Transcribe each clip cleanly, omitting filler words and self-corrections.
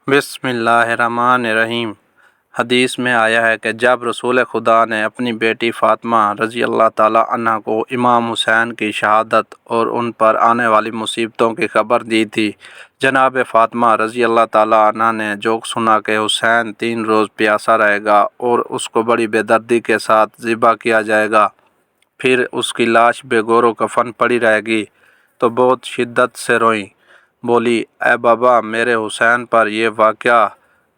بسم اللہ الرحمن الرحیم۔ حدیث میں آیا ہے کہ جب رسول خدا نے اپنی بیٹی فاطمہ رضی اللہ تعالیٰ عنہ کو امام حسین کی شہادت اور ان پر آنے والی مصیبتوں کی خبر دی تھی، جناب فاطمہ رضی اللہ تعالیٰ عنہ نے جو سنا کہ حسین 3 روز پیاسا رہے گا اور اس کو بڑی بے دردی کے ساتھ ذبح کیا جائے گا، پھر اس کی لاش بے گور و کفن پڑی رہے گی، تو بہت شدت سے روئیں۔ بولی، اے بابا، میرے حسین پر یہ واقعہ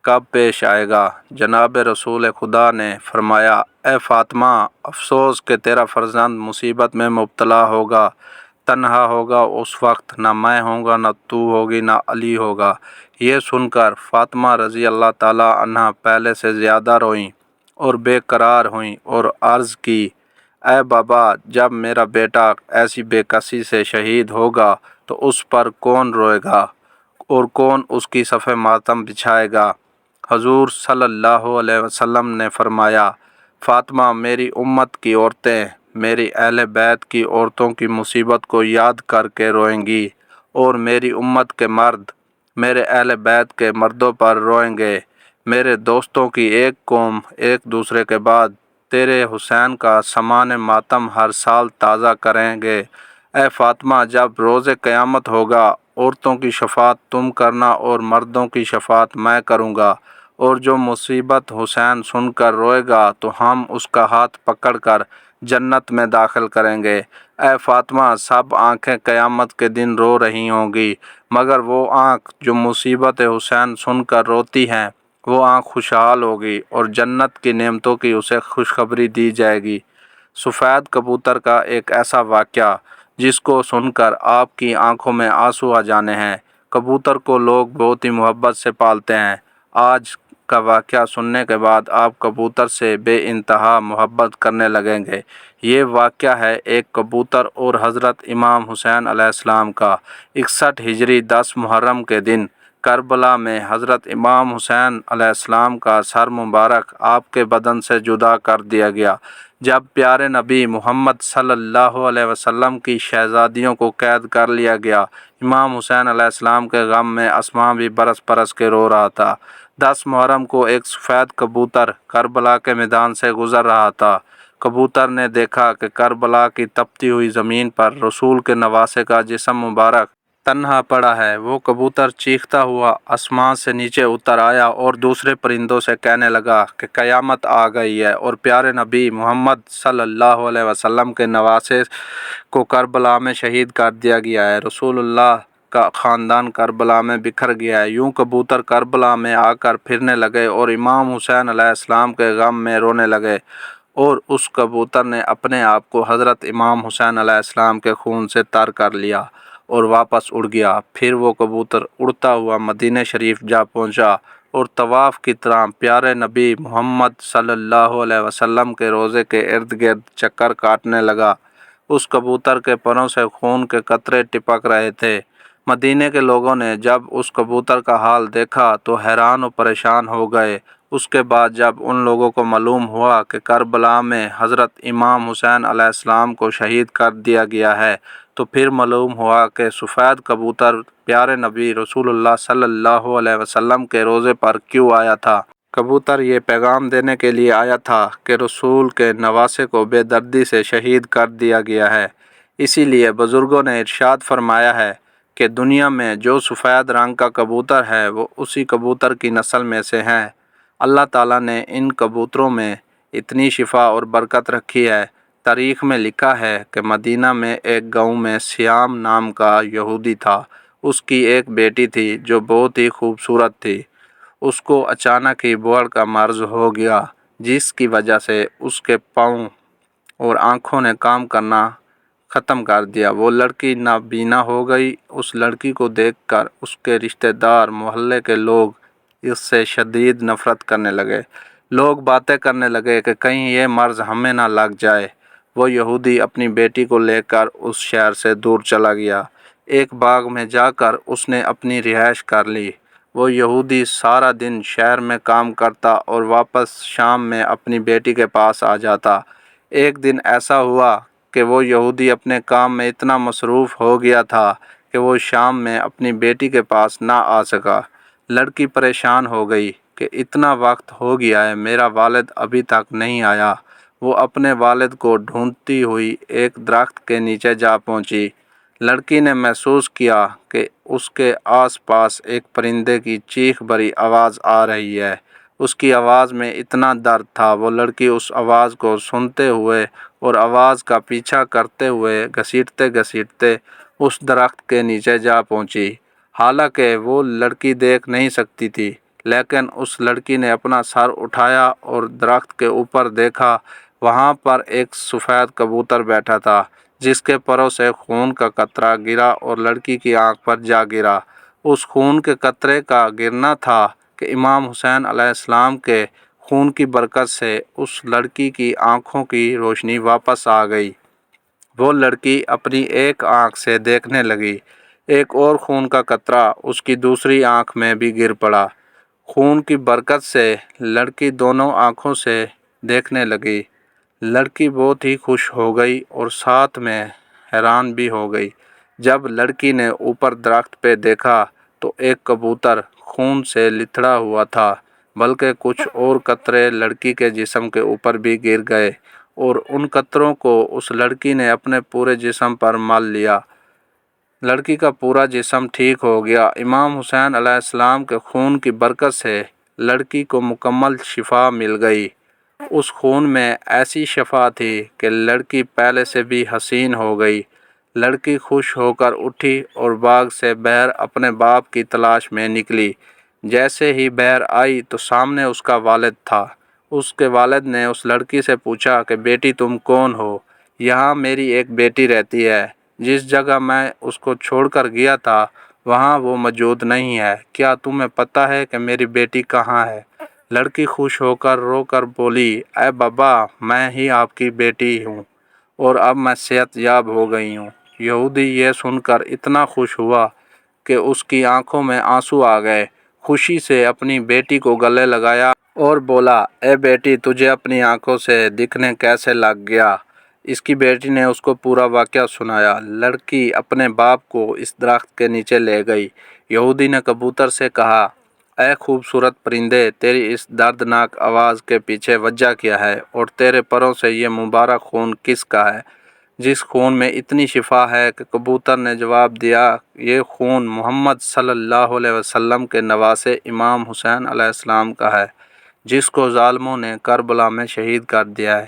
کب پیش آئے گا؟ جناب رسول خدا نے فرمایا، اے فاطمہ، افسوس کہ تیرا فرزند مصیبت میں مبتلا ہوگا، تنہا ہوگا، اس وقت نہ میں ہوں گا، نہ تو ہوگی، نہ علی ہوگا۔ یہ سن کر فاطمہ رضی اللہ تعالیٰ عنہ پہلے سے زیادہ روئیں اور بے قرار ہوئیں اور عرض کی، اے بابا، جب میرا بیٹا ایسی بے کسی سے شہید ہوگا تو اس پر کون روئے گا اور کون اس کی صف ماتم بچھائے گا؟ حضور صلی اللہ علیہ وسلم نے فرمایا، فاطمہ میری امت کی عورتیں میری اہل بیت کی عورتوں کی مصیبت کو یاد کر کے روئیں گی، اور میری امت کے مرد میرے اہل بیت کے مردوں پر روئیں گے۔ میرے دوستوں کی ایک قوم ایک دوسرے کے بعد تیرے حسین کا سامان ماتم ہر سال تازہ کریں گے۔ اے فاطمہ، جب روز قیامت ہوگا، عورتوں کی شفاعت تم کرنا اور مردوں کی شفاعت میں کروں گا، اور جو مصیبت حسین سن کر روئے گا تو ہم اس کا ہاتھ پکڑ کر جنت میں داخل کریں گے۔ اے فاطمہ، سب آنکھیں قیامت کے دن رو رہی ہوں گی، مگر وہ آنکھ جو مصیبت حسین سن کر روتی ہیں، وہ آنکھ خوشحال ہوگی اور جنت کی نعمتوں کی اسے خوشخبری دی جائے گی۔ سفید کبوتر کا ایک ایسا واقعہ جس کو سن کر آپ کی آنکھوں میں آنسو آ جانے ہیں۔ کبوتر کو لوگ بہت ہی محبت سے پالتے ہیں۔ آج کا واقعہ سننے کے بعد آپ کبوتر سے بے انتہا محبت کرنے لگیں گے۔ یہ واقعہ ہے ایک کبوتر اور حضرت امام حسین علیہ السلام کا۔ 61 ہجری 10 محرم کے دن کربلا میں حضرت امام حسین علیہ السلام کا سر مبارک آپ کے بدن سے جدا کر دیا گیا۔ جب پیارے نبی محمد صلی اللہ علیہ وسلم کی شہزادیوں کو قید کر لیا گیا، امام حسین علیہ السلام کے غم میں آسمان بھی برس برس کے رو رہا تھا۔ 10 محرم کو ایک سفید کبوتر کربلا کے میدان سے گزر رہا تھا۔ کبوتر نے دیکھا کہ کربلا کی تپتی ہوئی زمین پر رسول کے نواسے کا جسم مبارک تنہا پڑا ہے۔ وہ کبوتر چیختا ہوا آسمان سے نیچے اتر آیا اور دوسرے پرندوں سے کہنے لگا کہ قیامت آ گئی ہے اور پیارے نبی محمد صلی اللہ علیہ وسلم کے نواسے کو کربلا میں شہید کر دیا گیا ہے، رسول اللہ کا خاندان کربلا میں بکھر گیا ہے۔ یوں کبوتر کربلا میں آ کر پھرنے لگے اور امام حسین علیہ السلام کے غم میں رونے لگے، اور اس کبوتر نے اپنے آپ کو حضرت امام حسین علیہ السلام کے خون سے تر کر لیا اور واپس اڑ گیا۔ پھر وہ کبوتر اڑتا ہوا مدینہ شریف جا پہنچا اور طواف کی طرح پیارے نبی محمد صلی اللہ علیہ وسلم کے روضے کے ارد گرد چکر کاٹنے لگا۔ اس کبوتر کے پروں سے خون کے قطرے ٹپک رہے تھے۔ مدینے کے لوگوں نے جب اس کبوتر کا حال دیکھا تو حیران و پریشان ہو گئے۔ اس کے بعد جب ان لوگوں کو معلوم ہوا کہ کربلا میں حضرت امام حسین علیہ السلام کو شہید کر دیا گیا ہے، تو پھر معلوم ہوا کہ سفید کبوتر پیارے نبی رسول اللہ صلی اللہ علیہ وسلم کے روضے پر کیوں آیا تھا۔ کبوتر یہ پیغام دینے کے لیے آیا تھا کہ رسول کے نواسے کو بے دردی سے شہید کر دیا گیا ہے۔ اسی لیے بزرگوں نے ارشاد فرمایا ہے کہ دنیا میں جو سفید رنگ کا کبوتر ہے وہ اسی کبوتر کی نسل میں سے ہیں۔ اللہ تعالیٰ نے ان کبوتروں میں اتنی شفا اور برکت رکھی ہے۔ تاریخ میں لکھا ہے کہ مدینہ میں ایک گاؤں میں سیام نام کا یہودی تھا۔ اس کی ایک بیٹی تھی جو بہت ہی خوبصورت تھی۔ اس کو اچانک ہی بوڑھ کا مرض ہو گیا، جس کی وجہ سے اس کے پاؤں اور آنکھوں نے کام کرنا ختم کر دیا۔ وہ لڑکی نابینا ہو گئی۔ اس لڑکی کو دیکھ کر اس کے رشتہ دار، محلے کے لوگ اس سے شدید نفرت کرنے لگے۔ لوگ باتیں کرنے لگے کہ کہیں یہ مرض ہمیں نہ لگ جائے۔ وہ یہودی اپنی بیٹی کو لے کر اس شہر سے دور چلا گیا۔ ایک باغ میں جا کر اس نے اپنی رہائش کر لی۔ وہ یہودی سارا دن شہر میں کام کرتا اور واپس شام میں اپنی بیٹی کے پاس آ جاتا۔ ایک دن ایسا ہوا کہ وہ یہودی اپنے کام میں اتنا مصروف ہو گیا تھا کہ وہ شام میں اپنی بیٹی کے پاس نہ آ سکا۔ لڑکی پریشان ہو گئی کہ اتنا وقت ہو گیا ہے، میرا والد ابھی تک نہیں آیا۔ وہ اپنے والد کو ڈھونڈتی ہوئی ایک درخت کے نیچے جا پہنچی۔ لڑکی نے محسوس کیا کہ اس کے آس پاس ایک پرندے کی چیخ بھری آواز آ رہی ہے۔ اس کی آواز میں اتنا درد تھا۔ وہ لڑکی اس آواز کو سنتے ہوئے اور آواز کا پیچھا کرتے ہوئے گھسیٹتے گھسیٹتے اس درخت کے نیچے جا پہنچی۔ حالانکہ وہ لڑکی دیکھ نہیں سکتی تھی، لیکن اس لڑکی نے اپنا سر اٹھایا اور درخت کے اوپر دیکھا۔ وہاں پر ایک سفید کبوتر بیٹھا تھا جس کے پروں سے خون کا قطرہ گرا اور لڑکی کی آنکھ پر جا گرا۔ اس خون کے قطرے کا گرنا تھا کہ امام حسین علیہ السلام کے خون کی برکت سے اس لڑکی کی آنکھوں کی روشنی واپس آ گئی۔ وہ لڑکی اپنی ایک آنکھ سے دیکھنے لگی۔ ایک اور خون کا قطرہ اس کی دوسری آنکھ میں بھی گر پڑا۔ خون کی برکت سے لڑکی دونوں آنکھوں سے دیکھنے لگی۔ لڑکی بہت ہی خوش ہو گئی اور ساتھ میں حیران بھی ہو گئی۔ جب لڑکی نے اوپر درخت پہ دیکھا تو ایک کبوتر خون سے لتھڑا ہوا تھا، بلکہ کچھ اور قطرے لڑکی کے جسم کے اوپر بھی گر گئے اور ان قطروں کو اس لڑکی نے اپنے پورے جسم پر مل لیا۔ لڑکی کا پورا جسم ٹھیک ہو گیا۔ امام حسین علیہ السلام کے خون کی برکت سے لڑکی کو مکمل شفا مل گئی۔ اس خون میں ایسی شفا تھی کہ لڑکی پہلے سے بھی حسین ہو گئی۔ لڑکی خوش ہو کر اٹھی اور باغ سے باہر اپنے باپ کی تلاش میں نکلی۔ جیسے ہی باہر آئی تو سامنے اس کا والد تھا۔ اس کے والد نے اس لڑکی سے پوچھا کہ بیٹی تم کون ہو؟ یہاں میری ایک بیٹی رہتی ہے۔ جس جگہ میں اس کو چھوڑ کر گیا تھا وہاں وہ موجود نہیں ہے۔ کیا تمہیں پتہ ہے کہ میری بیٹی کہاں ہے؟ لڑکی خوش ہو کر رو کر بولی، اے بابا، میں ہی آپ کی بیٹی ہوں اور اب میں صحت یاب ہو گئی ہوں۔ یہودی یہ سن کر اتنا خوش ہوا کہ اس کی آنکھوں میں آنسو آ گئے۔ خوشی سے اپنی بیٹی کو گلے لگایا اور بولا، اے بیٹی، تجھے اپنی آنکھوں سے دکھنے کیسے لگ گیا؟ اس کی بیٹی نے اس کو پورا واقعہ سنایا۔ لڑکی اپنے باپ کو اس درخت کے نیچے لے گئی۔ یہودی نے کبوتر سے کہا، اے خوبصورت پرندے، تیری اس دردناک آواز کے پیچھے وجہ کیا ہے اور تیرے پروں سے یہ مبارک خون کس کا ہے جس خون میں اتنی شفا ہے؟ کہ کبوتر نے جواب دیا، یہ خون محمد صلی اللہ علیہ وسلم کے نواسے امام حسین علیہ السلام کا ہے، جس کو ظالموں نے کربلا میں شہید کر دیا ہے۔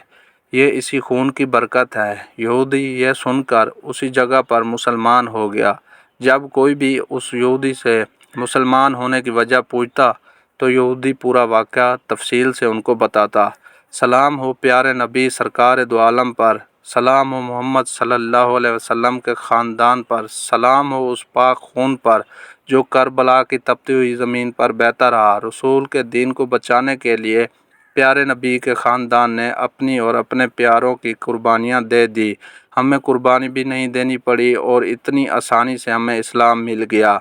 یہ اسی خون کی برکت ہے۔ یہودی یہ سن کر اسی جگہ پر مسلمان ہو گیا۔ جب کوئی بھی اس یہودی سے مسلمان ہونے کی وجہ پوچھتا تو یہودی پورا واقعہ تفصیل سے ان کو بتاتا۔ سلام ہو پیارے نبی سرکار دو عالم پر، سلام ہو محمد صلی اللہ علیہ وسلم کے خاندان پر، سلام ہو اس پاک خون پر جو کربلا کی تپتی ہوئی زمین پر بہتا رہا۔ رسول کے دین کو بچانے کے لیے پیارے نبی کے خاندان نے اپنی اور اپنے پیاروں کی قربانیاں دے دی۔ ہمیں قربانی بھی نہیں دینی پڑی اور اتنی آسانی سے ہمیں اسلام مل گیا۔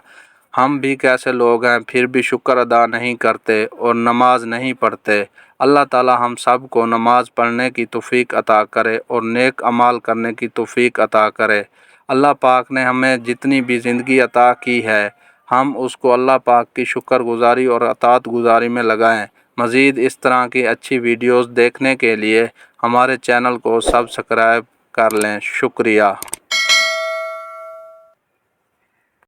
ہم بھی کیسے لوگ ہیں پھر بھی شکر ادا نہیں کرتے اور نماز نہیں پڑھتے۔ اللہ تعالی ہم سب کو نماز پڑھنے کی توفیق عطا کرے اور نیک اعمال کرنے کی توفیق عطا کرے۔ اللہ پاک نے ہمیں جتنی بھی زندگی عطا کی ہے ہم اس کو اللہ پاک کی شکر گزاری اور اطاعت گزاری میں لگائیں۔ مزید اس طرح کی اچھی ویڈیوز دیکھنے کے لیے ہمارے چینل کو سبسکرائب کر لیں۔ شکریہ۔